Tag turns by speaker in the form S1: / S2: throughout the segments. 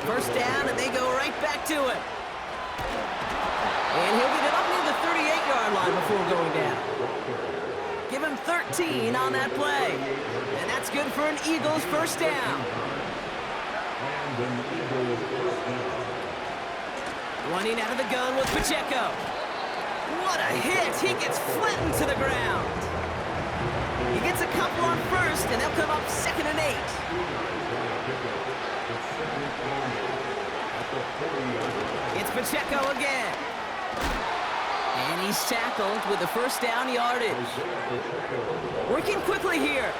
S1: First down, and they go right back to it. And he'll get it up near the 38-yard line before going down. Give him 13 on that play. And that's good for an Eagles first down. Running out of the gun with Pacheco. What a hit! He gets flattened to the ground. He gets a couple on first, and they'll come up 2nd and 8. It's Pacheco again. And he's tackled with the first down yardage. Working quickly here.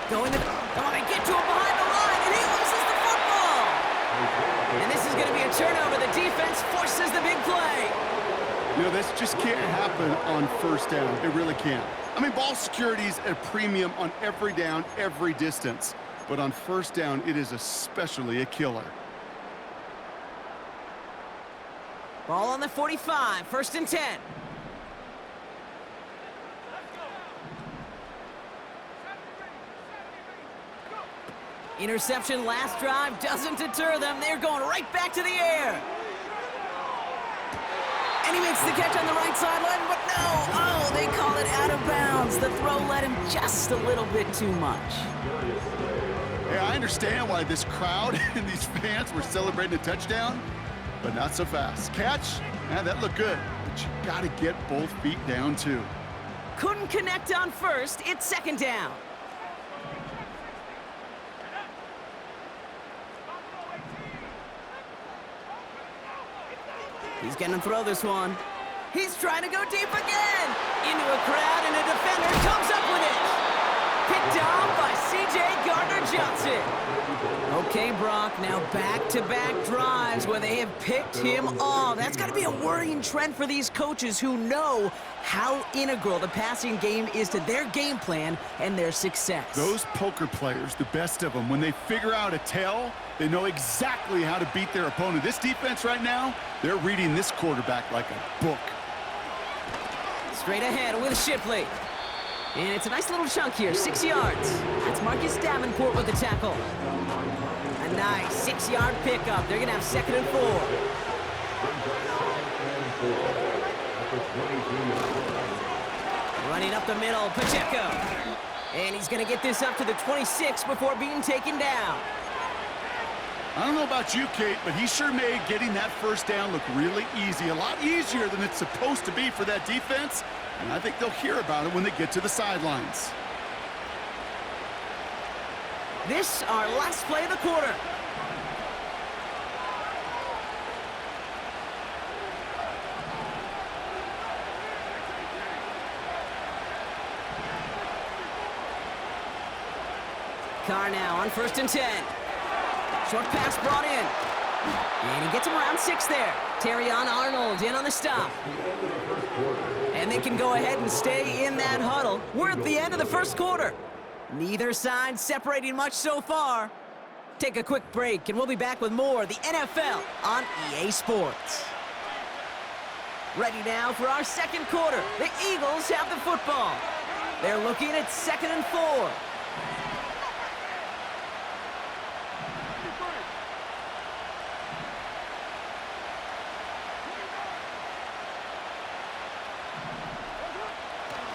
S1: Going to they get to him behind the line, and he loses the football. And this is going to be a turnover. The defense forces the big play.
S2: You know, this just can't happen on first down. It really can't. I mean, ball security's at a premium on every down, every distance. But on first down, it is especially a killer.
S1: Ball on the 45, 1st and 10. Interception last drive doesn't deter them. They're going right back to the air. And he makes the catch on the right sideline, but no. Oh, they call it out of bounds. The throw led him just a little bit too much.
S2: Yeah, I understand why this crowd and these fans were celebrating a touchdown, but not so fast. Catch? Yeah, that looked good, but you got to get both feet down, too.
S1: Couldn't connect on first. It's 2nd down. He's going to throw this one. He's trying to go deep again. Into a crowd, and a defender comes up with it. Picked off by C.J. Gardner-Johnson. Okay, Brock, now back-to-back drives where they have picked him off. That's got to be a worrying trend for these coaches who know how integral the passing game is to their game plan and their success.
S2: Those poker players, the best of them, when they figure out a tell, they know exactly how to beat their opponent. This defense right now, they're reading this quarterback like a book.
S1: Straight ahead with Shipley. And it's a nice little chunk here, 6 yards. That's Marcus Davenport with the tackle. A nice 6-yard pickup. They're going to have 2nd and 4. Running up the middle, Pacheco. And he's going to get this up to the 26 before being taken down.
S2: I don't know about you, Kate, but he sure made getting that first down look really easy. A lot easier than it's supposed to be for that defense. And I think they'll hear about it when they get to the sidelines.
S1: This, our last play of the quarter. Carr now on 1st and 10. Short pass brought in. And he gets him around 6 there. Terrion Arnold in on the stop. And they can go ahead and stay in that huddle. We're at the end of the first quarter. Neither side separating much so far. Take a quick break, and we'll be back with more of the NFL on EA Sports. Ready now for our second quarter. The Eagles have the football. They're looking at 2nd and 4.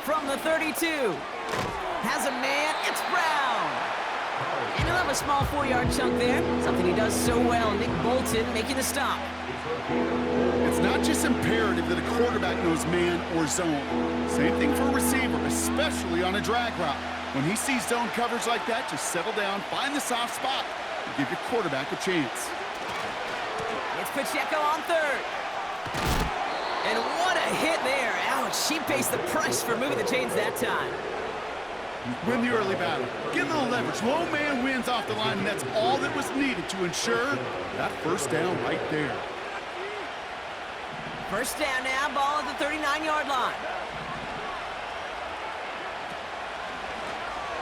S1: From the 32. Has a man. It's Brown. And he'll have a small 4-yard chunk there. Something he does so well. Nick Bolton making the stop.
S2: It's not just imperative that a quarterback knows man or zone. Same thing for a receiver, especially on a drag route. When he sees zone coverage like that, just settle down, find the soft spot, and give your quarterback a chance.
S1: It's Pacheco on 3rd. And what a hit there. Ouch, she pays the price for moving the chains that time.
S2: Win the early battle. Get a little leverage. Low man wins off the line, and that's all that was needed to ensure that first down right there.
S1: First down now, ball at the 39-yard line.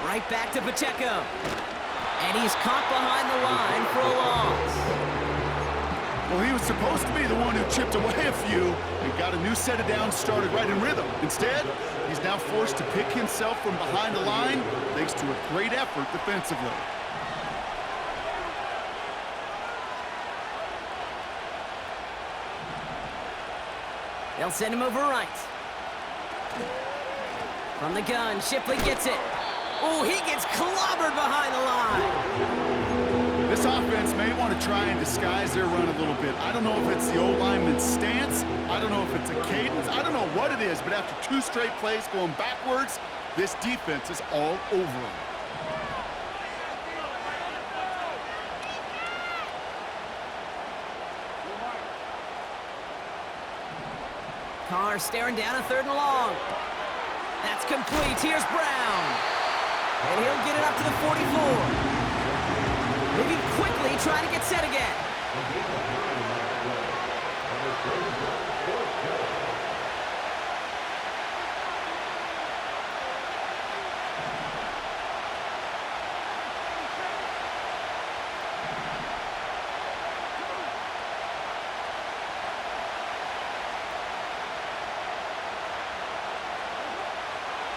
S1: Right back to Pacheco. And he's caught behind the line for a loss.
S2: Well, he was supposed to be the one who chipped away a few and got a new set of downs started right in rhythm. Instead, He's now forced to pick himself from behind the line thanks to a great effort defensively.
S1: They'll send him over right. From the gun, Shipley gets it. Oh, he gets clobbered behind the line.
S2: This offense may want to try and disguise their run a little bit. I don't know if it's the O-lineman's stance. I don't know if it's a cadence. I don't know what it is, but after 2 straight plays going backwards, this defense is all over them.
S1: Carr staring down a 3rd and long. That's complete. Here's Brown. And he'll get it up to the 44. Moving quickly, trying to get set again.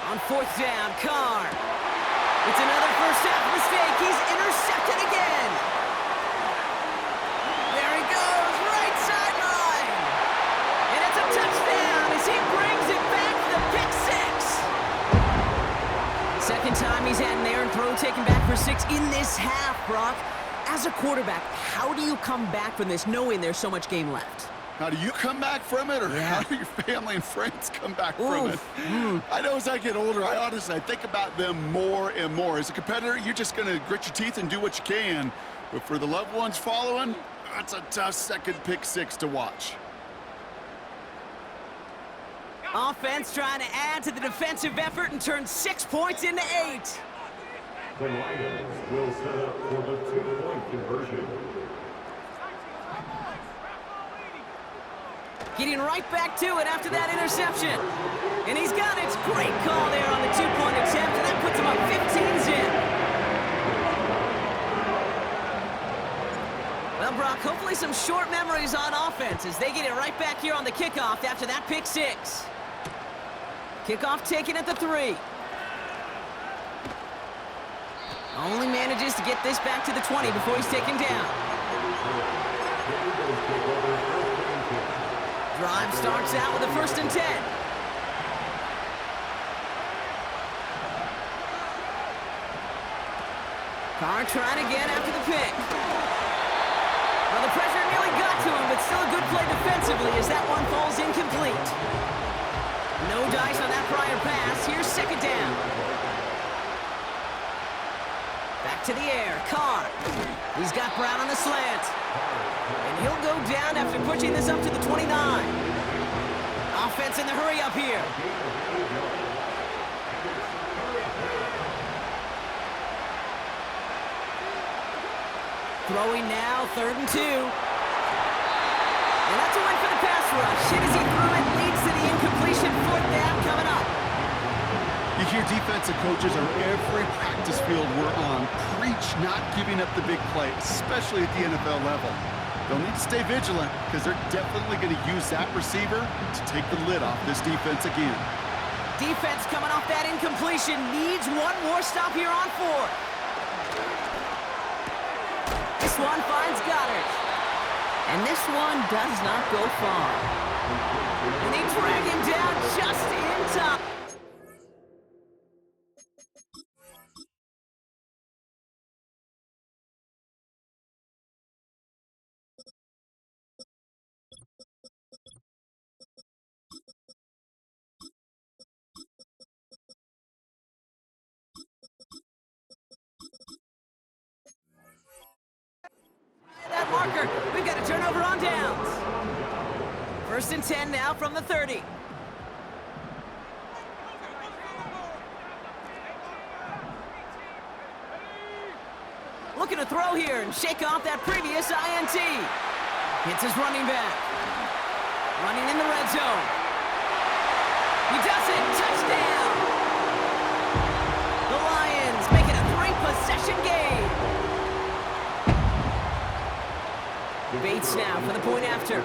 S1: On 4th down, Carr. It's another first half mistake. He's intercepted again. There he goes, right sideline. And it's a touchdown as he brings it back to the pick 6. Second time he's had an errant throw taken back for 6 in this half, Brock. As a quarterback, how do you come back from this knowing there's so much game left?
S2: How do you come back from it, or how do your family and friends come back from it? I know as I get older, I think about them more and more. As a competitor, you're just going to grit your teeth and do what you can. But for the loved ones following, that's a tough second pick 6 to watch.
S1: Offense trying to add to the defensive effort and turn 6 points into 8.
S3: The Lions will set up for the 2-point conversion.
S1: Getting right back to it after that interception. And he's got it. Great call there on the 2-point attempt, and that puts him up 15 zip. Well, Brock, hopefully some short memories on offense as they get it right back here on the kickoff after that pick 6. Kickoff taken at the 3. Only manages to get this back to the 20 before he's taken down. Drive starts out with a 1st and 10. Carr trying again after the pick. Well, the pressure nearly got to him, but still a good play defensively as that one falls incomplete. No dice on that prior pass. Here's 2nd down. Back to the air. Carr. He's got Brown on the slant. And he'll go down after pushing this up to the 29. Offense in the hurry up here. Throwing now, 3rd and 2. And that's a win for the pass rush. Hit as he threw it, leads to the incompletion. 4th down coming up.
S2: You hear defensive coaches on every practice field we're on preach not giving up the big play, especially at the NFL level. They'll need to stay vigilant because they're definitely going to use that receiver to take the lid off this defense again.
S1: Defense coming off that incompletion needs one more stop here on 4th. This one finds Goddard. And this one does not go far. And they drag him down just in time. That marker, we've got a turnover on downs. 1st and 10 now from the 30. Looking to throw here and shake off that previous INT. Hits his running back. Running in the red zone. He does it. Touchdown. The Lions make it a 3-possession game. Bates now for the point after.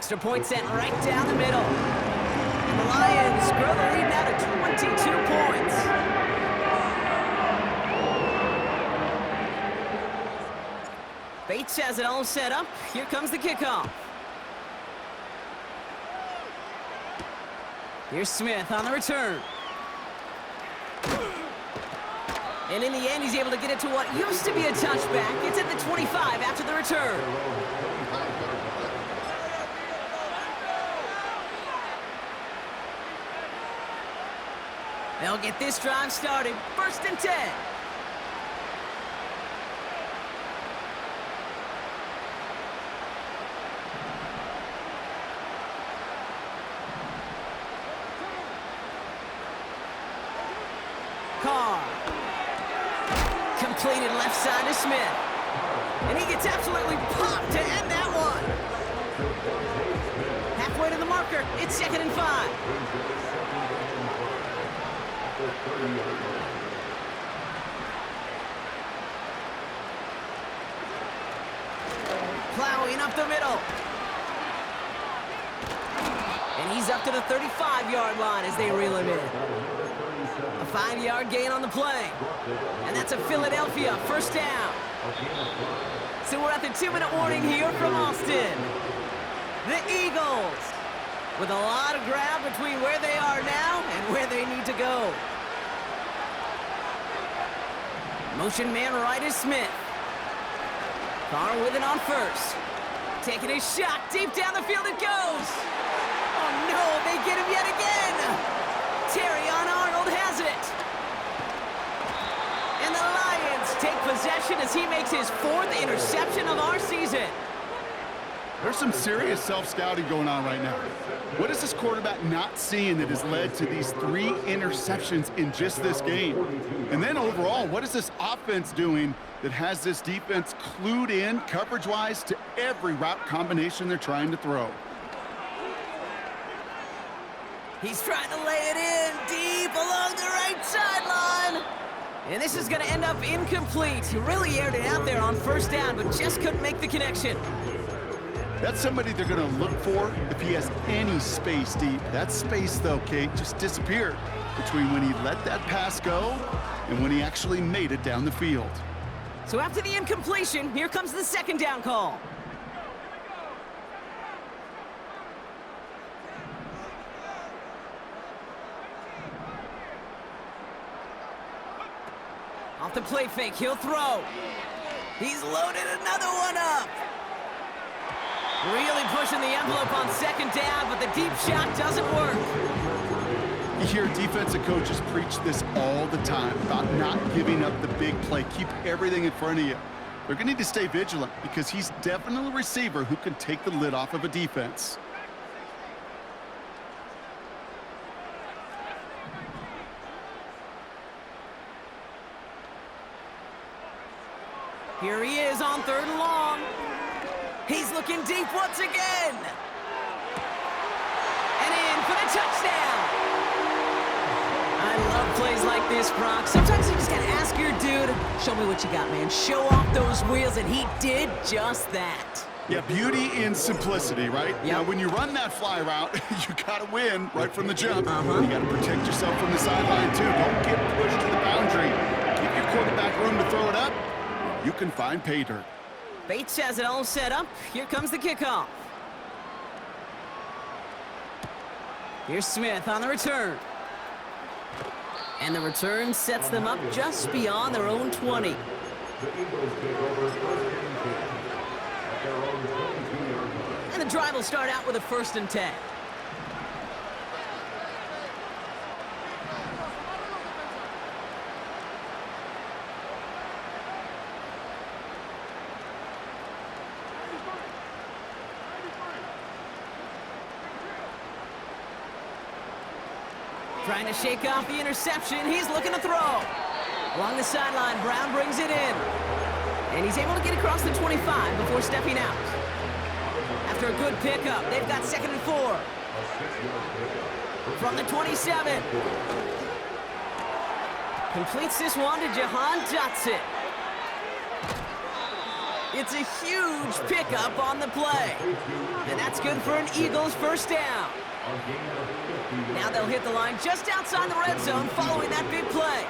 S1: Extra point sent right down the middle. And the Lions grow the lead now to 22 points. Bates has it all set up. Here comes the kickoff. Here's Smith on the return. And in the end, he's able to get it to what used to be a touchback. It's at the 25 after the return. They'll get this drive started. 1st and 10. Carr. Completed left side to Smith. And he gets absolutely popped to end that one. Halfway to the marker. It's 2nd and 5. Plowing up the middle. And he's up to the 35-yard line as they reel him in. A 5-yard gain on the play. And that's a Philadelphia 1st down. So we're at the 2-minute warning here from Austin. The Eagles with a lot of ground between where they are now and where they need to go. Motion man right is Smith. Carr with it on 1st. Taking a shot deep down the field it goes. Oh no, they get him yet again. Terrion Arnold has it. And the Lions take possession as he makes his 4th interception of our season.
S2: There's some serious self-scouting going on right now. What is this quarterback not seeing that has led to these 3 interceptions in just this game? And then overall, what is this offense doing that has this defense clued in coverage-wise to every route combination they're trying to throw?
S1: He's trying to lay it in deep along the right sideline. And this is going to end up incomplete. He really aired it out there on 1st down, but just couldn't make the connection.
S2: That's somebody they're going to look for if he has any space deep. That space, though, Kate, just disappeared between when he let that pass go and when he actually made it down the field.
S1: So after the incompletion, here comes the 2nd down call. Off the play fake, he'll throw. He's loaded another one up. Really pushing the envelope on 2nd down, but the deep shot doesn't work.
S2: You hear defensive coaches preach this all the time about not giving up the big play. Keep everything in front of you. They're going to need to stay vigilant because he's definitely a receiver who can take the lid off of a defense.
S1: Here he is on 3rd and long. He's looking deep once again. And in for the touchdown. I love plays like this, Brock. Sometimes you just gotta ask your dude, show me what you got, man. Show off those wheels, and he did just that.
S2: Yeah, beauty in simplicity, right?
S1: Yep.
S2: Now, when you run that fly route, you gotta win right from the jump. You gotta protect yourself from the sideline, too. Don't get pushed to the boundary. Give your quarterback room to throw it up. You can find pay dirt.
S1: Bates has it all set up. Here comes the kickoff. Here's Smith on the return. And the return sets them up just beyond their own 20.
S3: The Eagles take over 1st and 10 at their own 22-yard line.
S1: And the drive will start out with a 1st and 10. Trying to shake off the interception. He's looking to throw. Along the sideline, Brown brings it in. And he's able to get across the 25 before stepping out. After a good pickup, they've got 2nd and 4. From the 27. Completes this one to Jahan Dotson. It's a huge pickup on the play. And that's good for an Eagles first down. Now they'll hit the line just outside the red zone following that big play.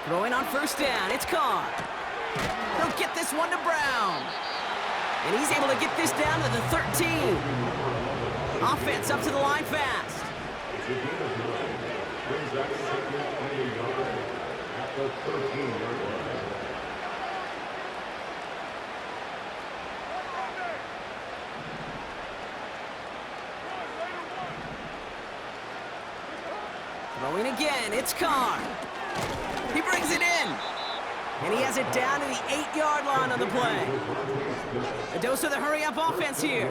S1: Throwing on first down, it's Carr. He'll get this one to Brown. And he's able to get this down to the 13. Offense up to the line fast. Throwing again, it's Carr. He brings it in. And he has it down to the 8-yard line on the play. A dose of the hurry-up offense here.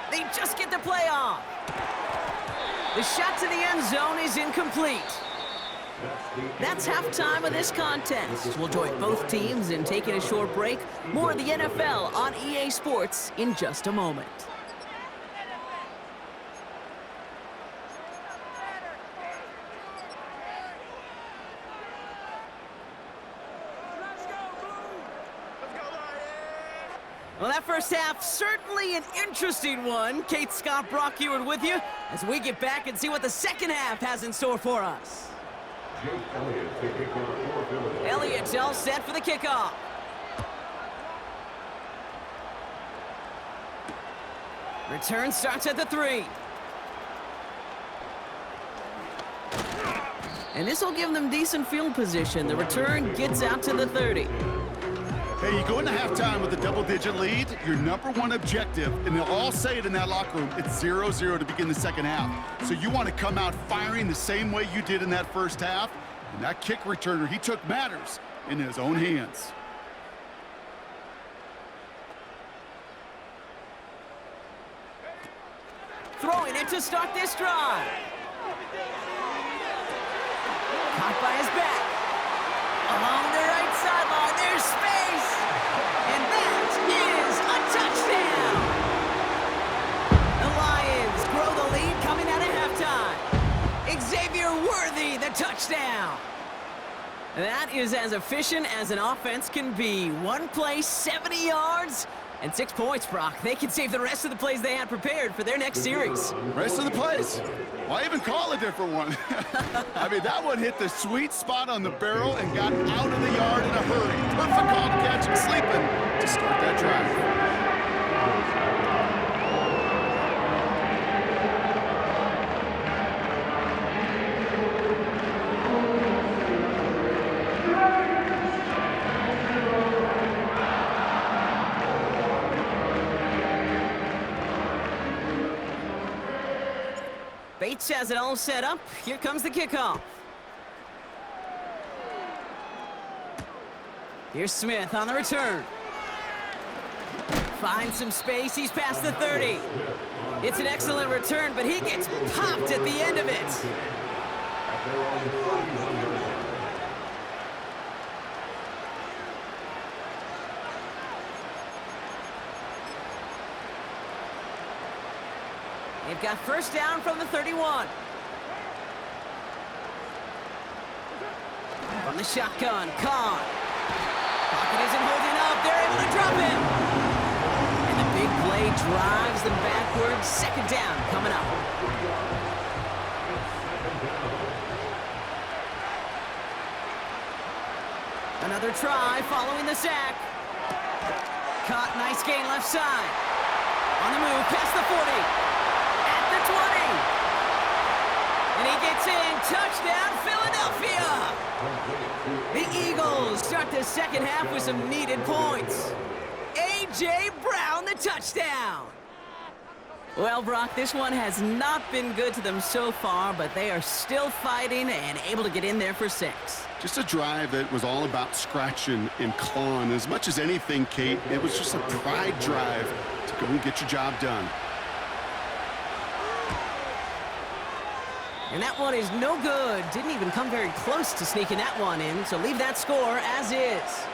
S1: They just get the play off. The shot to the end zone is incomplete. That's halftime of this contest. We'll join both teams in taking a short break. More of the NFL on EA Sports in just a moment. Well, that first half, certainly an interesting one. Kate Scott, Brock Ewart with you as we get back and see what the second half has in store for us. Elliott all set for the kickoff. Return starts at the 3. And this will give them decent field position. The return gets out to the 30.
S2: Hey, you go into halftime with a double-digit lead, your number one objective, and they'll all say it in that locker room, it's 0-0 to begin the second half. So you want to come out firing the same way you did in that first half. And that kick returner, he took matters in his own hands.
S1: Throwing it to start this drive. Caught by his back. Along the right sideline, there's space. And that is a touchdown. The Lions grow the lead coming out of halftime. Xavier Worthy, the touchdown. That is as efficient as an offense can be. One play, 70 yards, and 6 points, Brock. They can save the rest of the plays they had prepared for their next series.
S2: Rest of the plays? Why even call a different one? I mean, that one hit the sweet spot on the barrel and got out of the yard in a hurry. Perfect call to catch and sleeping to start that drive.
S1: Bates has it all set up. Here comes the kickoff. Here's Smith on the return. Finds some space. He's past the 30. It's an excellent return, but he gets popped at the end of it. They've got first down from the 31. From the shotgun, Carr. Pocket isn't holding up. They're able to drop him. And the big play drives them backwards. Second down coming up. Another try following the sack. Caught, nice gain left side. On the move, past the 40. 20. And he gets in. Touchdown, Philadelphia. The Eagles start the second half with some needed points. A.J. Brown, the touchdown. Well, Brock, this one has not been good to them so far, but they are still fighting and able to get in there for 6.
S2: Just a drive that was all about scratching and clawing. As much as anything, Kate, it was just a pride drive to go and get your job done.
S1: And that one is no good. Didn't even come very close to sneaking that one in, so leave that score as is.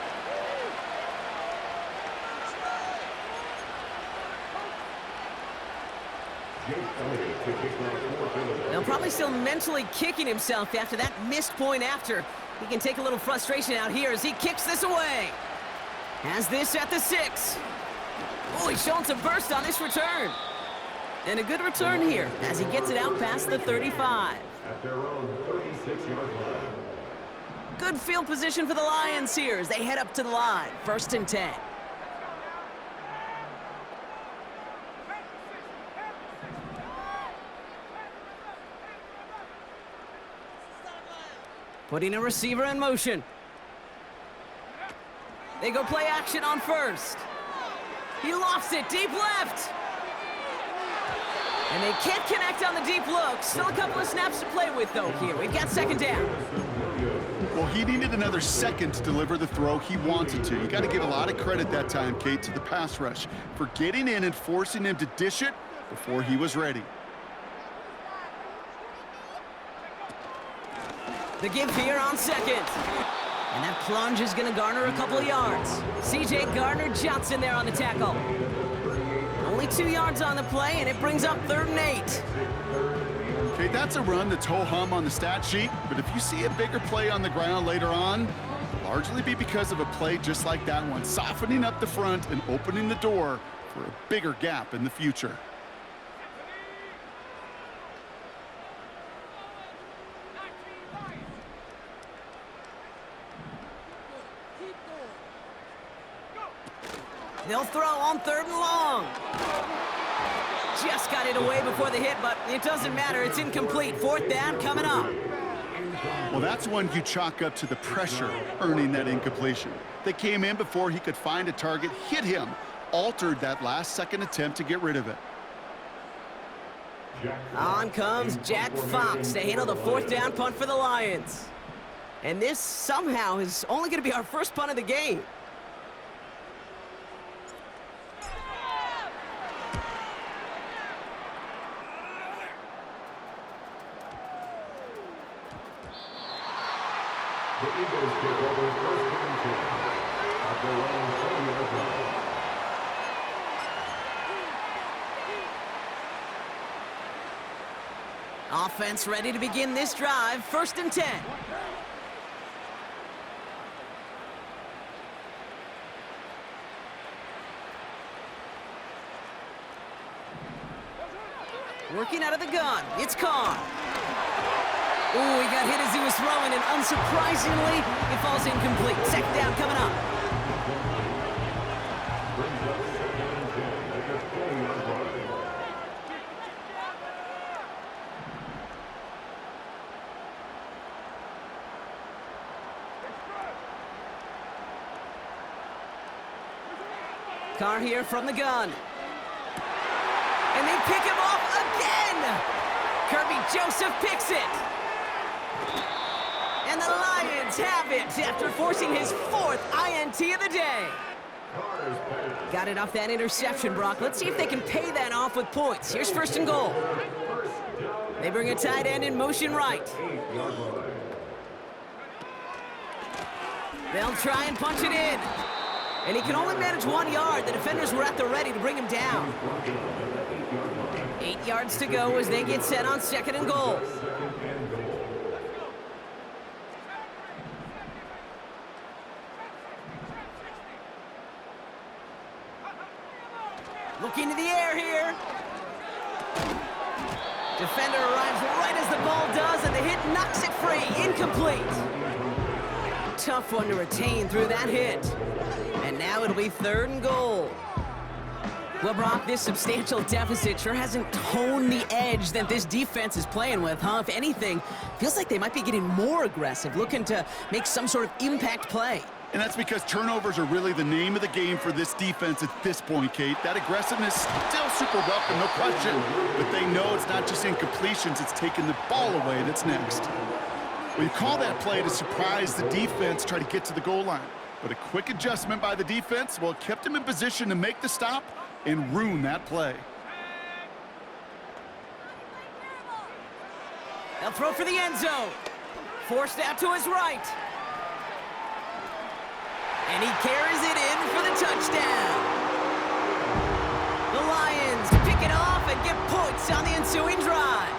S1: They'll probably still mentally kicking himself after that missed point after. He can take a little frustration out here as he kicks this away. Has this at the 6. Oh, he's showing some burst on this return. And a good return here as he gets it out past the 35.
S3: At their own 36-yard line.
S1: Good field position for the Lions here as they head up to the line. 1st and 10. Putting a receiver in motion. They go play action on 1st. He lofts it deep left. And they can't connect on the deep look. Still a couple of snaps to play with, though, here. We've got 2nd down.
S2: Well, he needed another second to deliver the throw he wanted to. You got to give a lot of credit that time, Kate, to the pass rush for getting in and forcing him to dish it before he was ready.
S1: The give here on 2nd. And that plunge is going to garner a couple of yards. C.J. Gardner-Johnson there on the tackle. Only 2 yards on the play, and it brings up 3rd and 8.
S2: Okay, that's a run that's ho-hum on the stat sheet, but if you see a bigger play on the ground later on, it'll largely be because of a play just like that one, softening up the front and opening the door for a bigger gap in the future.
S1: They'll throw on 3rd and long. Just got it away before the hit, but it doesn't matter. It's incomplete. 4th down coming up.
S2: Well, that's one you chalk up to the pressure earning that incompletion. They came in before he could find a target, hit him, altered that last-second attempt to get rid of it.
S1: On comes Jack Fox to handle the 4th down punt for the Lions. And this somehow is only going to be our first punt of the game.
S3: The Eagles take over 1st and 10 at their own 20-yard line.
S1: Offense ready to begin this drive. 1st and 10. Working out of the gun. It's Carr. Ooh, he got hit as he was throwing, and unsurprisingly, it falls incomplete. 2nd down coming up.
S3: Brings up 2nd and 10 at their 20-yard line.
S1: Carr here from the gun. And they pick him off again! Kirby Joseph picks it. And the Lions have it after forcing his 4th INT of the day. Got it off that interception, Brock. Let's see if they can pay that off with points. Here's 1st and goal. They bring a tight end in motion right. They'll try and punch it in. And he can only manage 1 yard. The defenders were at the ready to bring him down. 8 yards to go as they get set on 2nd and goal. Looking to the air here. Defender arrives right as the ball does, and the hit knocks it free. Incomplete. Tough one to retain through that hit. And now it'll be 3rd and goal. Well, Brock, this substantial deficit sure hasn't toned the edge that this defense is playing with, huh? If anything, feels like they might be getting more aggressive, looking to make some sort of impact play.
S2: And that's because turnovers are really the name of the game for this defense at this point, Kate. That aggressiveness still super welcome, no question. But they know it's not just incompletions, it's taking the ball away that's next. Well, you call that play to surprise the defense, try to get to the goal line. But a quick adjustment by the defense, well, it kept him in position to make the stop and ruin that play.
S1: They'll throw for the end zone. Forced out to his right. And he carries it in for the touchdown. The Lions pick it off and get points on the inside. ensuing drive.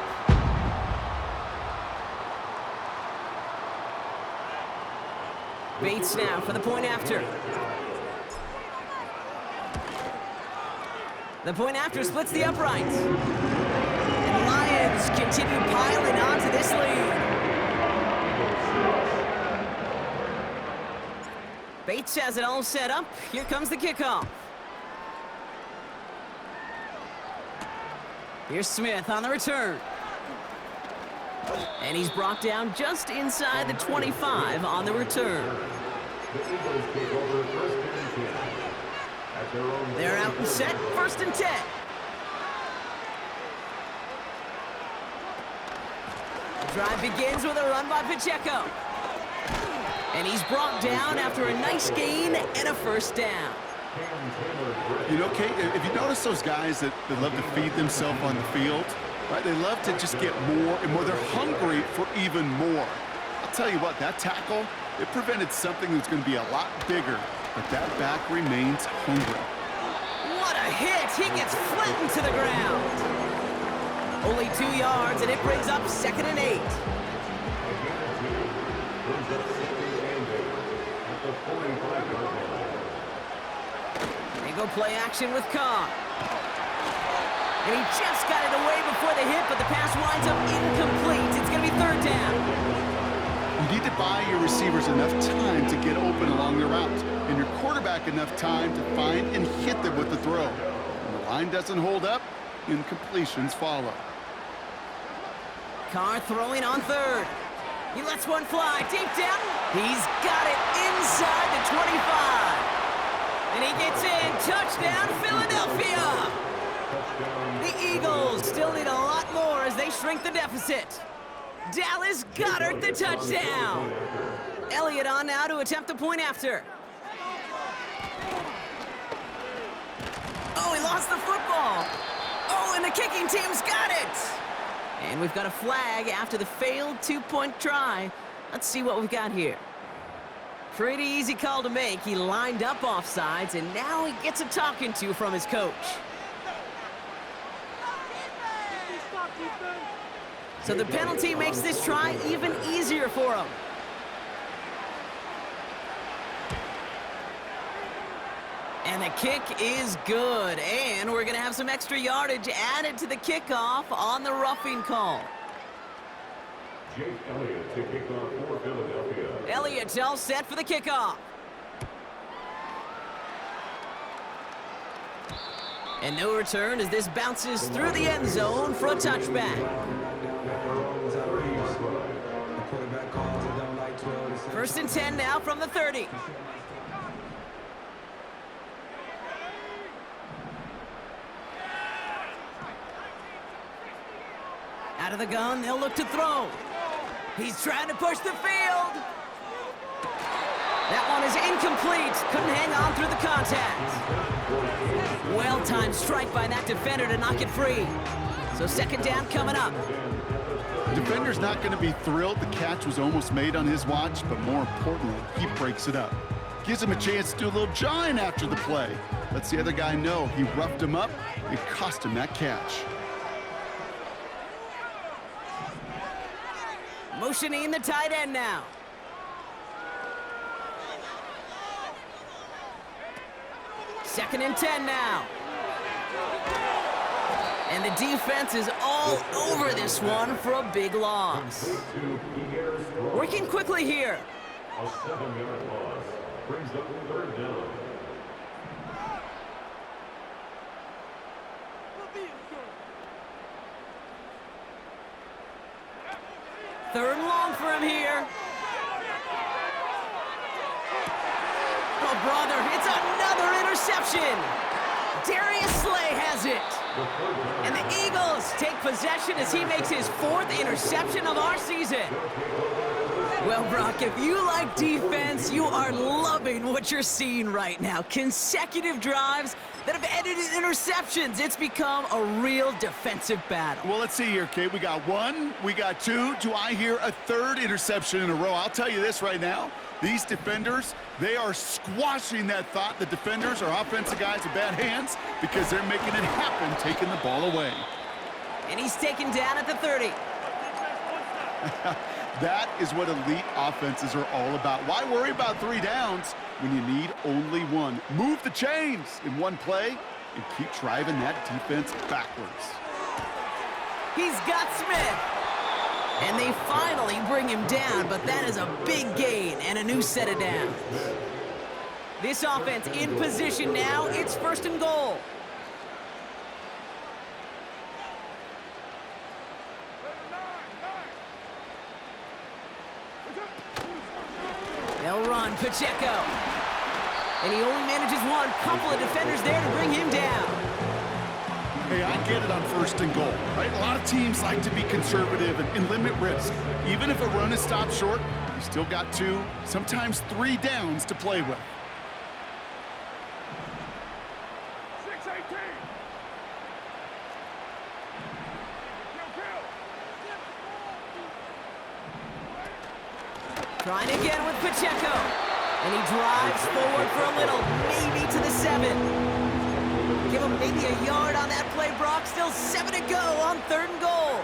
S1: Bates now for the point after. The point after splits the uprights. And the Lions continue piling onto this lead. Bates has it all set up. Here comes the kickoff. Here's Smith on the return. And he's brought down just inside the 25 on the return.
S3: The Eagles take over first and 10. At their own
S1: They're out and set, first and 10. The drive begins with a run by Pacheco. And he's brought down after a nice gain and a first down.
S2: You know, Kate, if you notice those guys that love to feed themselves on the field, right? They love to just get more and more. They're hungry for even more. I'll tell you what, that tackle, it prevented something that's going to be a lot bigger, but that back remains hungry.
S1: What a hit! He gets flattened to the ground. Only 2 yards, and it brings up 2nd and 8. They go play action with Carr. And he just got it away before the hit, but the pass winds up incomplete. It's going to be 3rd down.
S2: You need to buy your receivers enough time to get open along their route, and your quarterback enough time to find and hit them with the throw. When the line doesn't hold up, incompletions follow.
S1: Carr throwing on 3rd. He lets one fly deep down. He's got it inside the 25. And he gets in. Touchdown, Philadelphia. The Eagles still need a lot more as they shrink the deficit. Dallas Goedert the touchdown. Elliott on now to attempt the point after. Oh, he lost the football. Oh, and the kicking team's got it. And we've got a flag after the failed 2-point try. Let's see what we've got here. Pretty easy call to make. He lined up offsides, and now he gets a talking to from his coach. So the penalty makes this try even easier for him. And the kick is good. And we're going to have some extra yardage added to the kickoff on the roughing call.
S3: Jake Elliott to kick off for Philadelphia.
S1: Elliott all set for the kickoff. And no return as this bounces through the end zone for a touchback. 1st and 10 now from the 30. Out of the gun, they'll look to throw. He's trying to push the field. That one is incomplete. Couldn't hang on through the contact. Well-timed strike by that defender to knock it free. So 2nd down coming up.
S2: Defender's not going to be thrilled the catch was almost made on his watch, but more importantly, he breaks it up. Gives him a chance to do a little jawing after the play. Lets the other guy know he roughed him up and cost him that catch.
S1: Motioning the tight end now. Second and 10 now. And the defense is all over this one for a big loss. Working quickly here.
S3: A 7-yard loss brings up 3rd down.
S1: Third and long for him here. Oh, brother, it's another interception. Darius Slay has it. And the Eagles take possession as he makes his 4th interception of our season. Well, Brock, if you like defense, you are loving what you're seeing right now. Consecutive drives that have ended in interceptions. It's become a real defensive battle.
S2: Well, let's see here, Kate. We got 1, we got 2. Do I hear a 3rd interception in a row? I'll tell you this right now. These defenders, they are squashing that thought the defenders are offensive guys with bad hands because they're making it happen, taking the ball away.
S1: And he's taken down at the 30.
S2: That is what elite offenses are all about. Why worry about 3 downs when you need only 1? Move the chains in one play and keep driving that defense backwards.
S1: He's got Smith. And they finally bring him down, but that is a big gain and a new set of downs. This offense in position now. It's 1st and goal. They'll run Pacheco. And he only manages one. Couple of defenders there to bring him down.
S2: Hey, I get it on 1st and goal, right? A lot of teams like to be conservative and limit risk. Even if a run is stopped short, you still got 2, sometimes 3 downs to play with.
S1: Trying again with Pacheco. And he drives forward for a little, maybe to the 7. Give him maybe a yard on that play, Brock. Still 7 to go on 3rd and goal.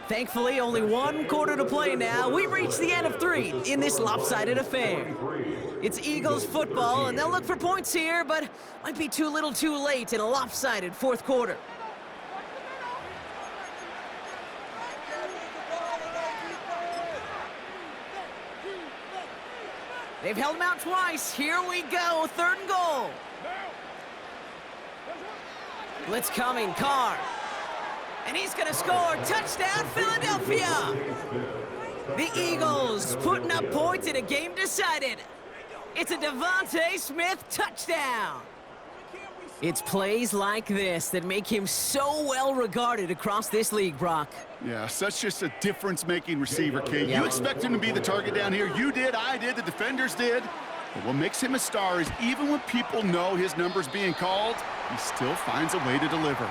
S1: Thankfully, only 1 quarter to play now. We've reached the end of 3 in this lopsided affair. It's Eagles football, and they'll look for points here, but might be too little too late in a lopsided 4th quarter. They've held him out twice. Here we go, 3rd and goal. Blitz coming, Carr. And he's gonna score. Touchdown, Philadelphia! The Eagles putting up points in a game decided. It's a Devontae Smith touchdown. It's plays like this that make him so well regarded across this league, Brock.
S2: Yeah, such just a difference-making receiver, kid. You expect him to be the target down here. You did, I did, the defenders did. But what makes him a star is even when people know his number's being called, he still finds a way to deliver.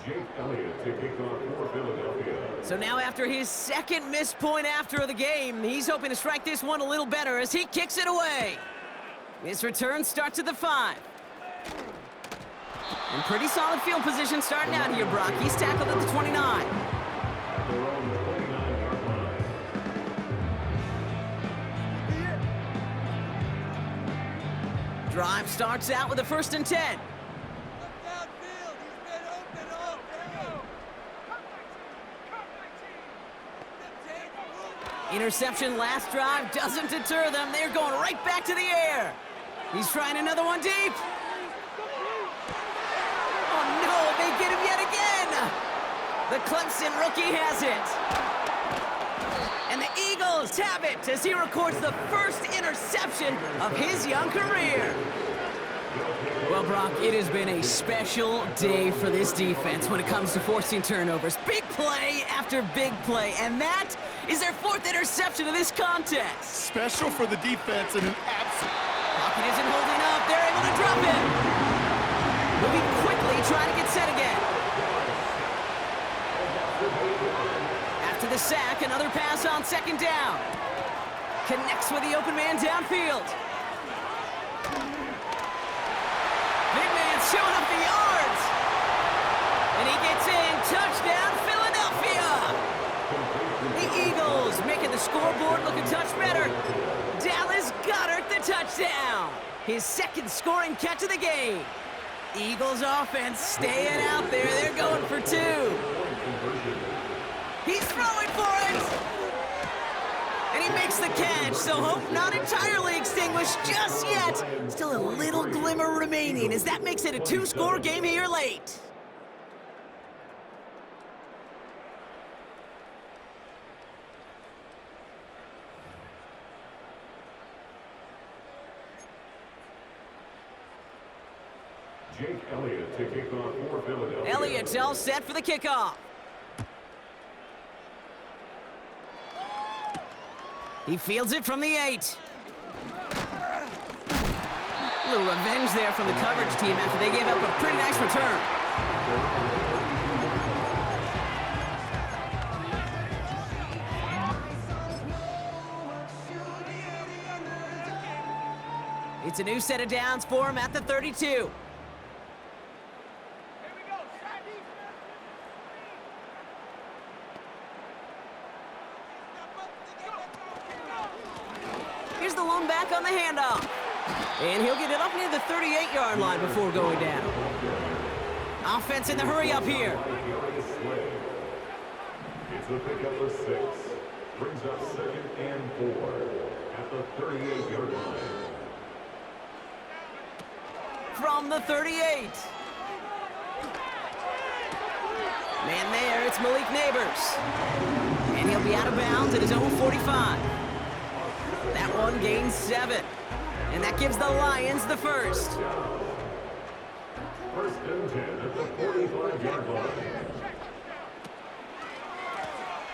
S3: Jake Elliott to kick off for Philadelphia.
S1: So now after his 2nd missed point after the game, he's hoping to strike this one a little better as he kicks it away. His return starts at the 5. And pretty solid field position starting out here, Brock. He's tackled at the 29.
S3: At their own 29-yard line.
S1: Drive starts out with a 1st and 10. Interception last drive doesn't deter them. They're going right back to the air. He's trying another one deep. Oh no, they get him yet again. The Clemson rookie has it. And the Eagles have it as he records the 1st interception of his young career. Well, Brock, it has been a special day for this defense when it comes to forcing turnovers. Big play after big play, and that is their 4th interception of this contest.
S2: Special for the defense and an absolute...
S1: Pocket isn't holding up. They're able to drop him. Moving quickly, trying to get set again. After the sack, another pass on 2nd down. Connects with the open man downfield. Big man showing up the yards. And he gets in. Touchdown, Philadelphia. The Eagles making the scoreboard look a touch better. Dallas Goedert the touchdown. His 2nd scoring catch of the game. Eagles offense staying out there. They're going for 2. He's throwing for it. And he makes the catch, so hope not entirely extinguished just yet. Still a little glimmer remaining as that makes it a 2-score game here late.
S3: Jake Elliott to kick off for Philadelphia.
S1: Elliott's all set for the kickoff. He fields it from the 8. A little revenge there from the coverage team after they gave up a pretty nice return. It's a new set of downs for him at the 32. Here's the lone back on the handoff. And he'll get it up near the 38-yard line before going down. Offense in the hurry up here.
S3: It's a pickup for 6. Brings up 2nd and 4 at the 38-yard line.
S1: From the 38. Man there, it's Malik Neighbors. And he'll be out of bounds at his own 45. That one gains 7. And that gives the Lions the first.
S3: 1st and 10 at the 45-yard line.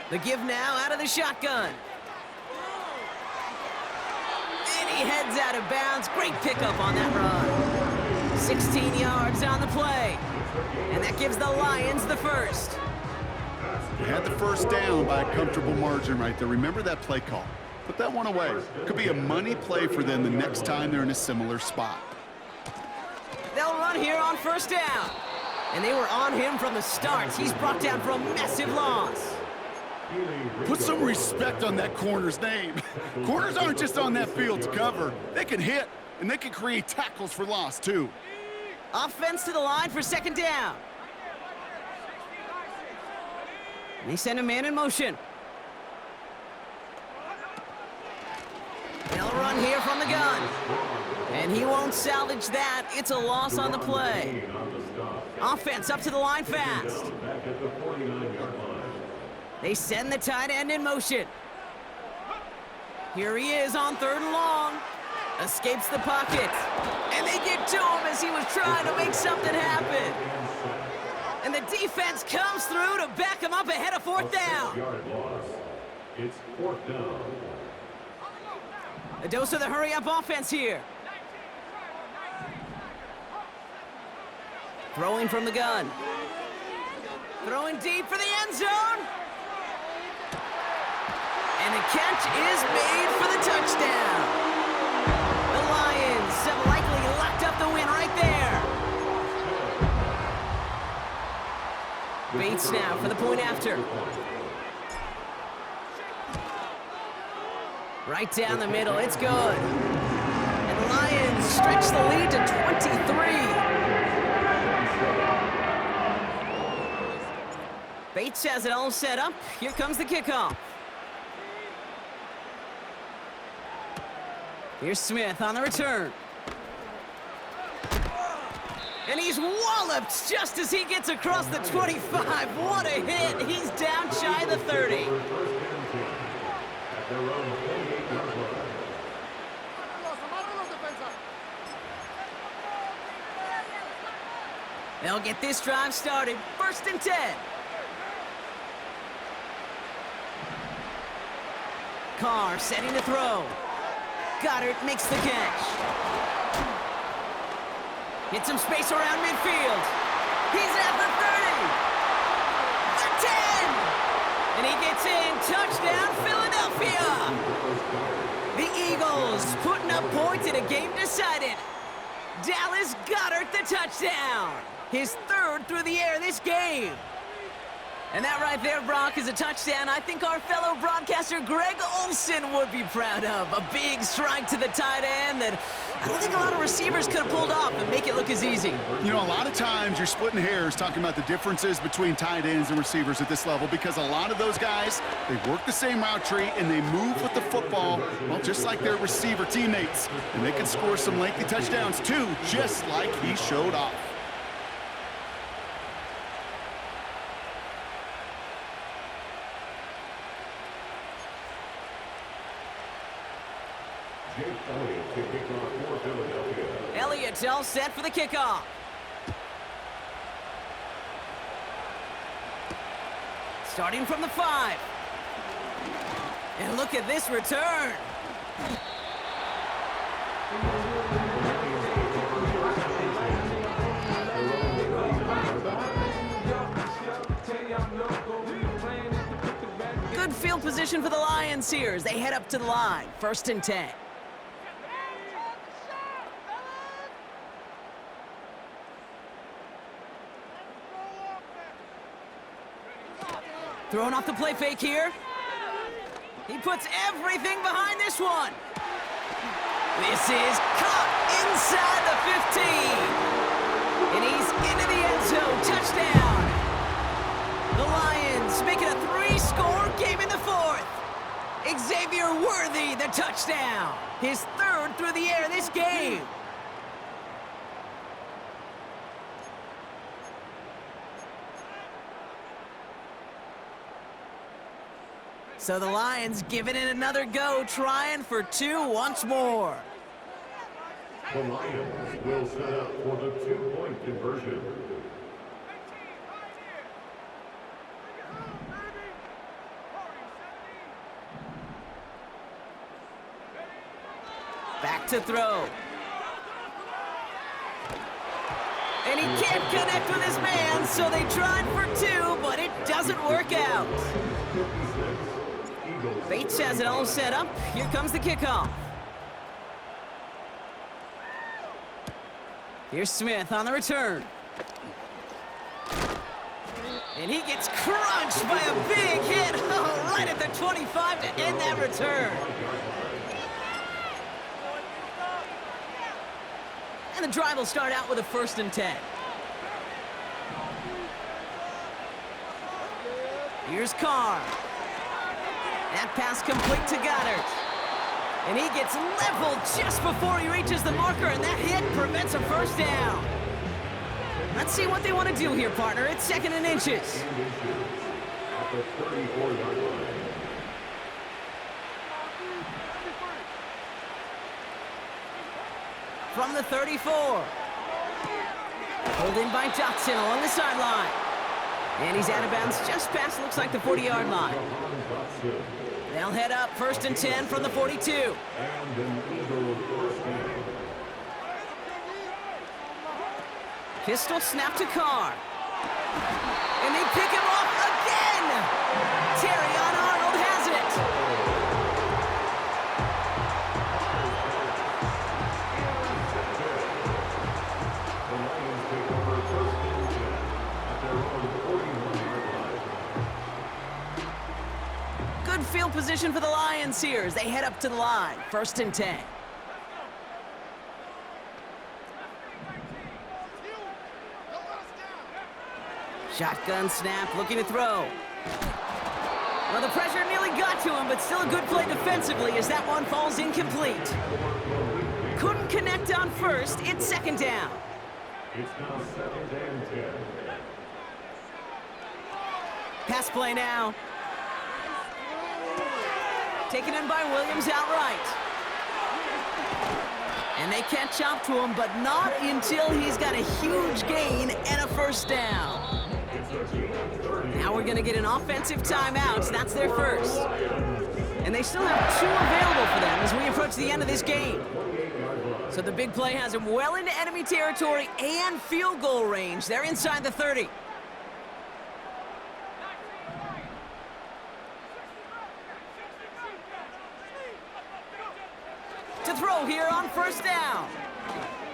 S1: The give now out of the shotgun. And he heads out of bounds. Great pickup on that run. 16 yards on the play. And that gives the Lions the first.
S2: They had the first down by a comfortable margin right there. Remember that play call. Put that one away. Could be a money play for them the next time they're in a similar spot.
S1: They'll run here on 1st down. And they were on him from the start. He's brought down for a massive loss.
S2: Put some respect on that corner's name. Corners aren't just on that field to cover. They can hit, and they can create tackles for loss, too.
S1: Offense to the line for 2nd down. They send a man in motion. They'll run here from the gun. And he won't salvage that. It's a loss on the play. Offense up to the line fast. They send the tight end in motion. Here he is on 3rd and long. Escapes the pocket. And they get to him as he was trying to make something happen. And the defense comes through to back him up ahead of 4th down.
S3: It's 4th down.
S1: A dose of the hurry-up offense here. Throwing from the gun. Throwing deep for the end zone. And the catch is made for the touchdown. The Lions have likely locked up the win right there. Bates now for the point after. Right down the middle, it's good. And the Lions stretch the lead to 23. Bates has it all set up. Here comes the kickoff. Here's Smith on the return. And he's walloped just as he gets across the 25. What a hit. He's down shy of the 30. They'll get this drive started. 1st and 10. Carr setting to throw. Goddard makes the catch. Get some space around midfield. He's at the 30. The 10. And he gets in. Touchdown, Philadelphia. The Eagles putting up points in a game decided. Dallas Goedert the touchdown. His 3rd through the air this game. And that right there, Brock, is a touchdown I think our fellow broadcaster Greg Olsen would be proud of. A big strike to the tight end that I don't think a lot of receivers could have pulled off and make it look as easy.
S2: You know, a lot of times you're splitting hairs talking about the differences between tight ends and receivers at this level because a lot of those guys, they work the same route tree and they move with the football, well, just like their receiver teammates. And they can score some lengthy touchdowns too, just like he showed off.
S1: Elliott's all set for the kickoff. Starting from the 5. And look at this return. Good field position for the Lions here as they head up to the line. 1st and 10. Throwing off the play fake here. He puts everything behind this one. This is caught inside the 15. And he's into the end zone. Touchdown. The Lions make it a 3-score game in the fourth. Xavier Worthy, the touchdown. His third through the air this game. So the Lions giving it another go, trying for 2 once more.
S3: The Lions will set up for the 2-point conversion.
S1: Back to throw. And he can't connect with his man, so they tried for 2, but it doesn't work out. Bates has it all set up. Here comes the kickoff. Here's Smith on the return. And he gets crunched by a big hit. Oh, right at the 25 to end that return. And the drive will start out with a 1st and 10. Here's Carr. That pass complete to Goddard. And he gets leveled just before he reaches the marker, and that hit prevents a 1st down. Let's see what they want to do here, partner. It's 2nd and inches.
S3: At the 34-yard line.
S1: From the 34. Pulled in by Dotson along the sideline. And he's out of bounds just past, looks like, the 40-yard line. They'll head up 1st and 10 from the 42.
S3: And an Eagle first down.
S1: Pistol snap to Carr. And they pick him off again! Terrion Arnold has it!
S3: The Lions take over 1st and 10 at their own 41-yard line.
S1: Good field position for the Lions here as they head up to the line. 1st and 10. Shotgun snap, looking to throw. Well, the pressure nearly got to him, but still a good play defensively as that one falls incomplete. Couldn't connect on 1st, it's 2nd down.
S3: It's now 2nd and 10.
S1: Pass play now. Taken in by Williams outright. And they catch up to him, but not until he's got a huge gain and a 1st down. Now we're going to get an offensive timeout. That's their first. And they still have 2 available for them as we approach the end of this game. So the big play has them well into enemy territory and field goal range. They're inside the 30. To throw here on 1st down.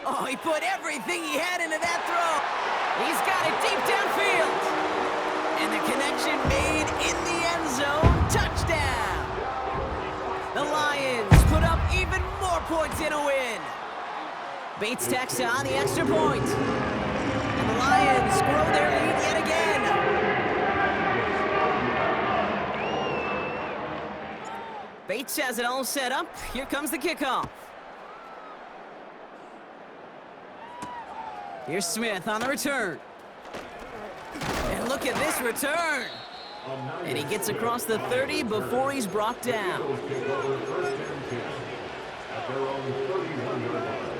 S1: Oh, he put everything he had into that throw. He's got it deep downfield. And the connection made in the end zone. Touchdown. The Lions put up even more points in a win. Bates tacks on the extra point. And the Lions grow their lead yet again. Bates has it all set up. Here comes the kickoff. Here's Smith on the return. And look at this return. And he gets across the 30 before he's brought down.
S3: Take over 1st and 10 at their own 31-yard line.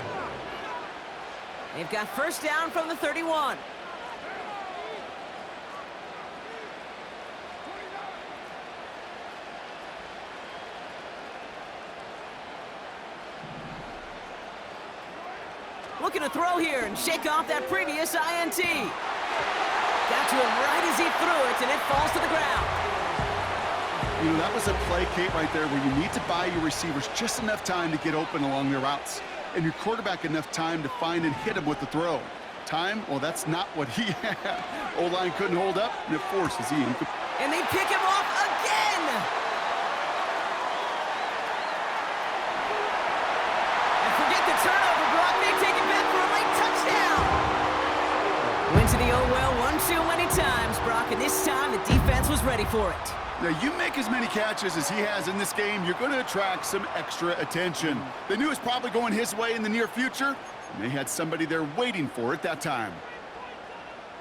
S1: They've got 1st down from the 31. Looking to throw here and shake off that previous INT. Got to him right as he threw it, and it falls to the ground.
S2: You know, that was a play, Kate, right there where you need to buy your receivers just enough time to get open along their routes, and your quarterback enough time to find and hit him with the throw. Time? Well, that's not what he had. O-line couldn't hold up, and it forces the
S1: And they pick him off again! And forget the turnover, Brock. They take it back for a late touchdown! Went to the oh well one too many times, Brock, and this time the defense was ready for it.
S2: Now, you make as many catches as he has in this game, you're going to attract some extra attention. They knew it was probably going his way in the near future, and they had somebody there waiting for it that time.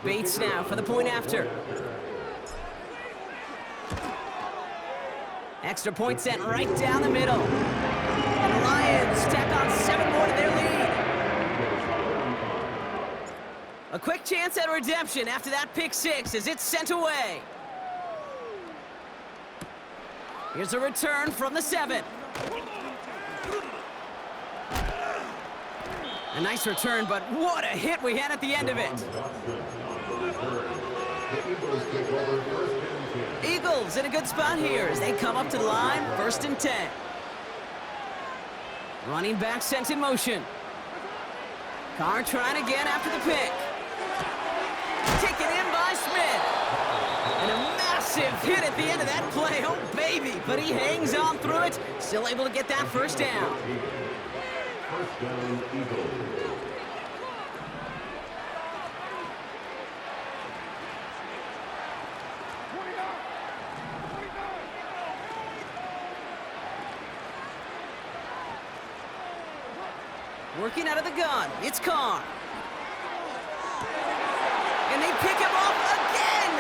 S1: Bates now for the point after. Extra point sent right down the middle. And the Lions tack on 7 more to their lead. A quick chance at redemption after that pick 6 as it's sent away. Here's a return from the 7. A nice return, but what a hit we had at the end of it. Eagles in a good spot here as they come up to the line, 1st and 10. Running back sent in motion. Carr trying again after the pick. Taken in by Smith. And a massive hit at the end of that play. Oh, baby. But he hangs on through it. Still able to get that 1st down.
S3: First down, Eagles.
S1: Working out of the gun, it's Carr. And they pick him off again!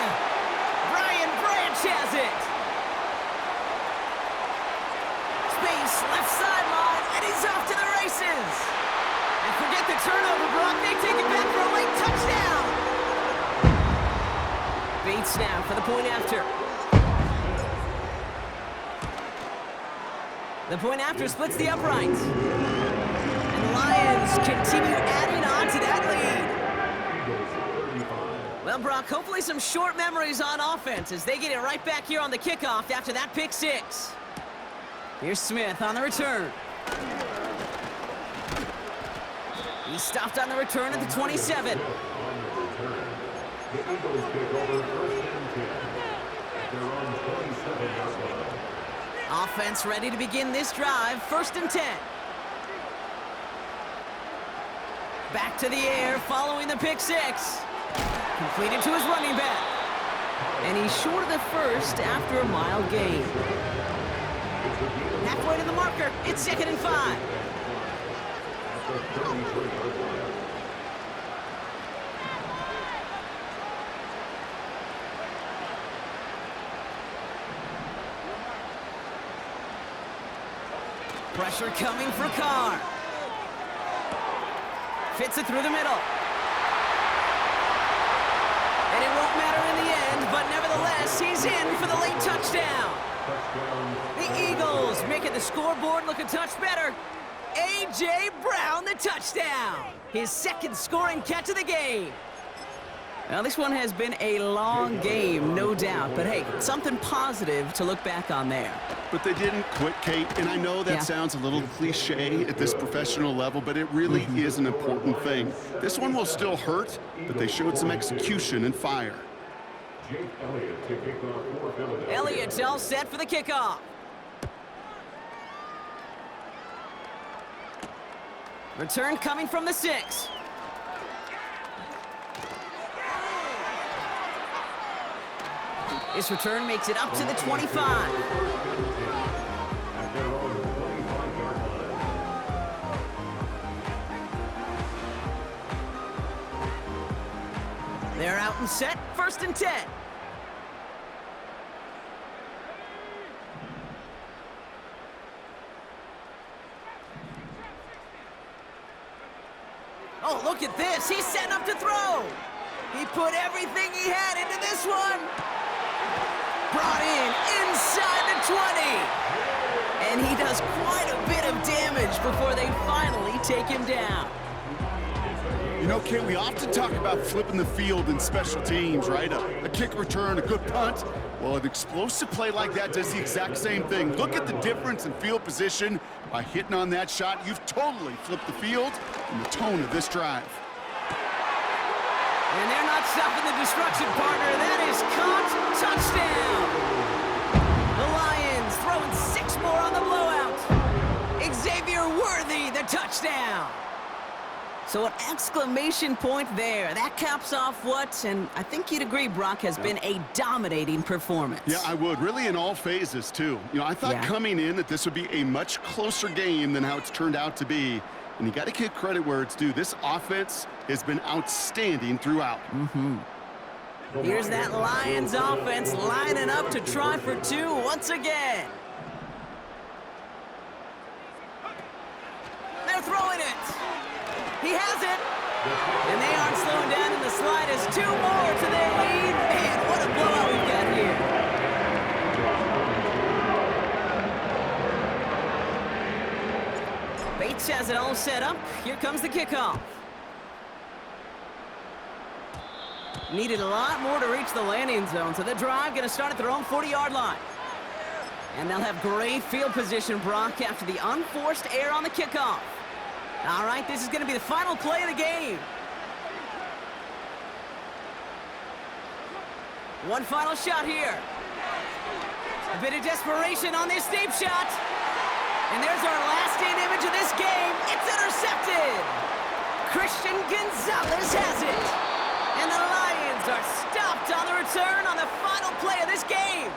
S1: Brian Branch has it! Space, left sideline, and he's off to the races! And forget the turnover, Brock, they take it back for a late touchdown! Bates now for the point after. The point after splits the uprights. Lions continue adding on to that lead. Well, Brock, hopefully some short memories on offense as they get it right back here on the kickoff after that pick 6. Here's Smith on the return. He stopped on the return at the 27.
S3: The Eagles take over 1st and 10. They're on 27-yard line.
S1: Offense ready to begin this drive, 1st and 10. Back to the air following the pick 6. Completed to his running back. And he's short of the 1st after a mild gain. Halfway to the marker, it's 2nd and 5. Pressure coming for Carr. Fits it through the middle. And it won't matter in the end, but nevertheless, he's in for the late touchdown. The Eagles making the scoreboard look a touch better. A.J. Brown, the touchdown. His 2nd scoring catch of the game. Now, this one has been a long game, no doubt. But, hey, something positive to look back on there.
S2: But they didn't quit, Kate, and I know that sounds a little cliche at this professional level, but it really is an important thing. This one will still hurt, but they showed some execution and fire.
S3: Jake Elliott to kick off for Philadelphia.
S1: Elliott's all set for the kickoff. Return coming from the 6. This return makes it up to the 25. They're out and set, 1st and 10. Oh, look at this. He's setting up to throw. He put everything he had into this one. Brought in inside the 20. And he does quite a bit of damage before they finally take him down.
S2: You know, Kate, we often talk about flipping the field in special teams, right? A kick return, a good punt. Well, an explosive play like that does the exact same thing. Look at the difference in field position. By hitting on that shot, you've totally flipped the field and the tone of this drive.
S1: And they're not stopping the destruction, partner. That is caught. Touchdown. The Lions throwing 6 more on the blowout. Xavier Worthy, the touchdown. So an exclamation point there. That caps off what, and I think you'd agree, Brock, has been a dominating performance.
S2: Yeah, I would. Really in all phases, too. You know, I thought coming in that this would be a much closer game than how it's turned out to be. And you got to give credit where it's due. This offense has been outstanding throughout.
S1: Here's that Lions offense lining up to try for 2 once again. They're throwing it. He has it. And they aren't slowing down in the slightest. 2 more to their lead. Man, what a blowout we've got here. Bates has it all set up. Here comes the kickoff. Needed a lot more to reach the landing zone, so the drive going to start at their own 40-yard line. And they'll have great field position, Brock, after the unforced error on the kickoff. All right, this is going to be the final play of the game. One final shot here. A bit of desperation on this deep shot. And there's our lasting image of this game. It's intercepted. Christian Gonzalez has it. And the Lions are stopped on the return on the final play of this game.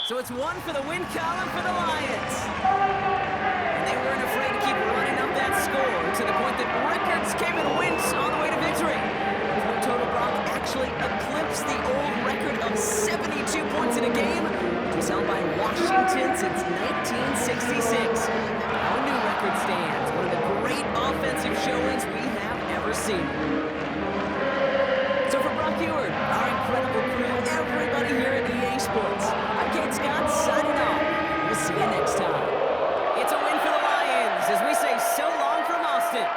S1: So it's 1 for the win column for the Lions. And they weren't afraid to keep running up that score to the point that records came in wins on the way to victory. The point total, Brock, actually eclipsed the old record of 72 points in a game, which was held by Washington since 1966. Our new record stands, one of the great offensive showings we have ever seen. So for Brock Huard, our incredible crew, everybody here at EA Sports, I'm Kate Scott signing off. We'll see you next time. It's a win for the Lions as we say so long from Austin.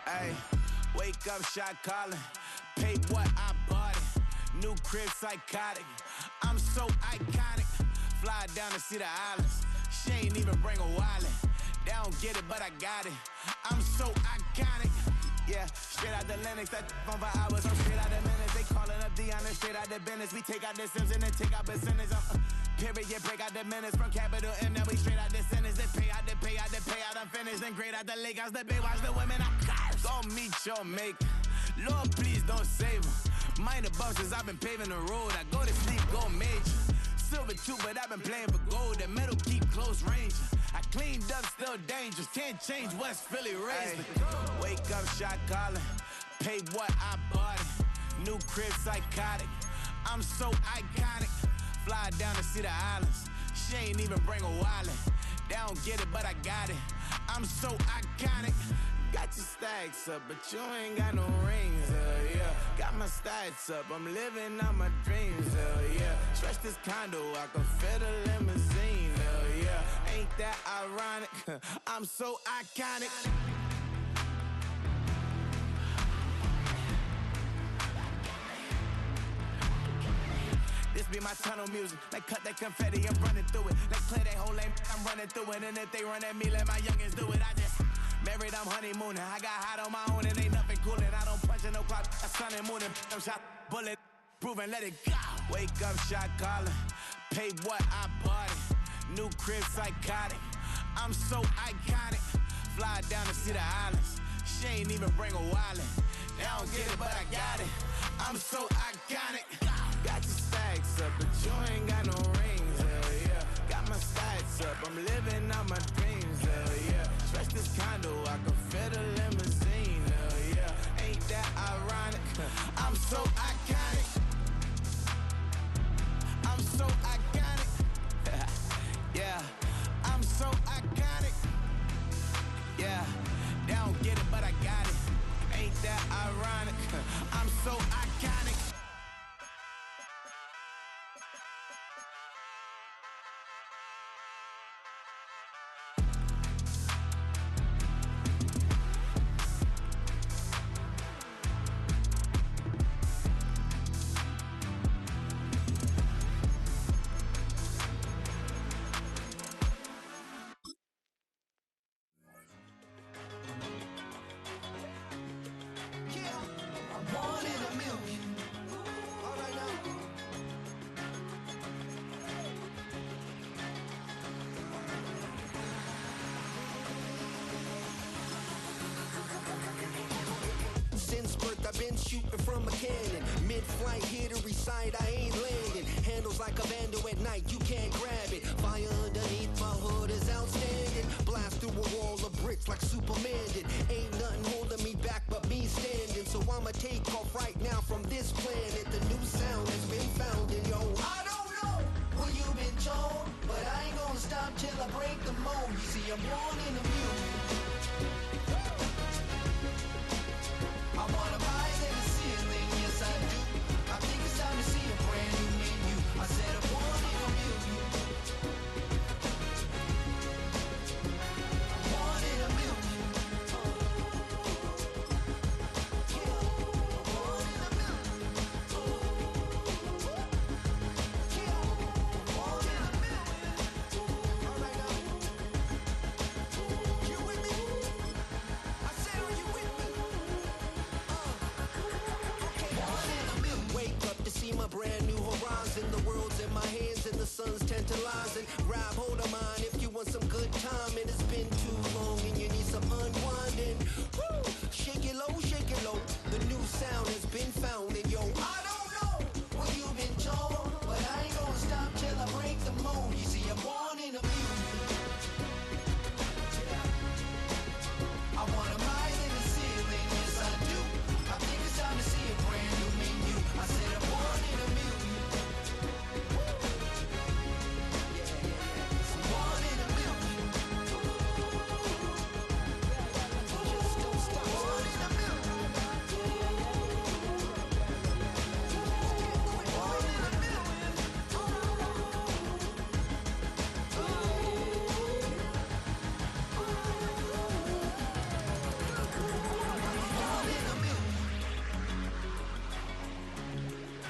S4: Ay, wake up, shot calling. Paid what I bought it. New crib, psychotic. I'm so iconic. Fly down to see the islands. She ain't even bring a wallet. They don't get it, but I got it. I'm so iconic. Yeah, straight out the Lennox, that phone for hours. I'm straight out the minutes. They calling up Deion, straight out the business. We take out the Sims and then take out percentage. Period, break out the minutes from capital M. Now we straight out the sentence. They pay out, I'm finished. Then great out the lake house, the bay, watch the women I curse. Don't meet your mate. Lord, please don't save them. Minor bumps as I've been paving the road. I go to sleep, go major. Silver too, but I've been playing for gold. The metal keep close range. I cleaned up, still dangerous. Can't change West Philly raised. Wake up, shot calling. Pay what I bought it. New crib, psychotic. I'm so iconic. Fly down to see the islands. She ain't even bring a wallet. They don't get it, but I got it. I'm so iconic. Got your stacks up, but you ain't got no rings, yeah. Got my stats up, I'm living out my dreams, yeah. Stretch this condo, I can fit a limousine, yeah. Ain't that ironic? I'm so iconic. This be my tunnel music. Like cut that confetti, I'm running through it. Like clear that whole lane, I'm running through it. And if they run at me, let my youngins do it. I just married, I'm honeymooning. I got hot on my own and ain't nothing coolin'. I don't punch in no clock, a sun and moon. I'm shot, bullet, proven, let it go. Wake up, shot calling. Pay what I bought it. New crib, psychotic. I'm so iconic. Fly down to see the islands. She ain't even bring a wallet. They don't get it, but I got it. I'm so iconic. Got your stacks up, but you ain't got no rings, yeah. Got my stats up, I'm living out my dreams, yeah. Stretch this condo, I can fit a limousine, yeah. Ain't that ironic? I'm so iconic. I'm so iconic. Yeah, I'm so iconic. Yeah, they don't get it, but I got it. Ain't that ironic? I'm so iconic.
S5: Since birth I've been shooting from a cannon. Mid-flight here to recite, I ain't landing. Handles like a vandal at night, you can't grab it. Fire underneath my hood is outstanding. Blast through a wall of bricks like Superman did. Ain't nothing holding me back but me standing. So I'ma take off right now from this planet. The new sound has been found in yo. I don't know what you've been told, but I ain't gonna stop till I break the mold. You see, I'm born in the music. I wanna rise in the ceiling, yes I do. I think it's time to see a brand new menu. I said I'm born in a million. I'm born in a million. Born in a million. Born in a million. All right now. You with me? I said, are you with me? Wake up to see my brand new horizon. The world's in my hands and the sun's tantalizing. Grab hold of mine if you want some good time. And it's been too long and you need some unwinding. Woo! Shake it low, shake it low. The new sound has been found and yo,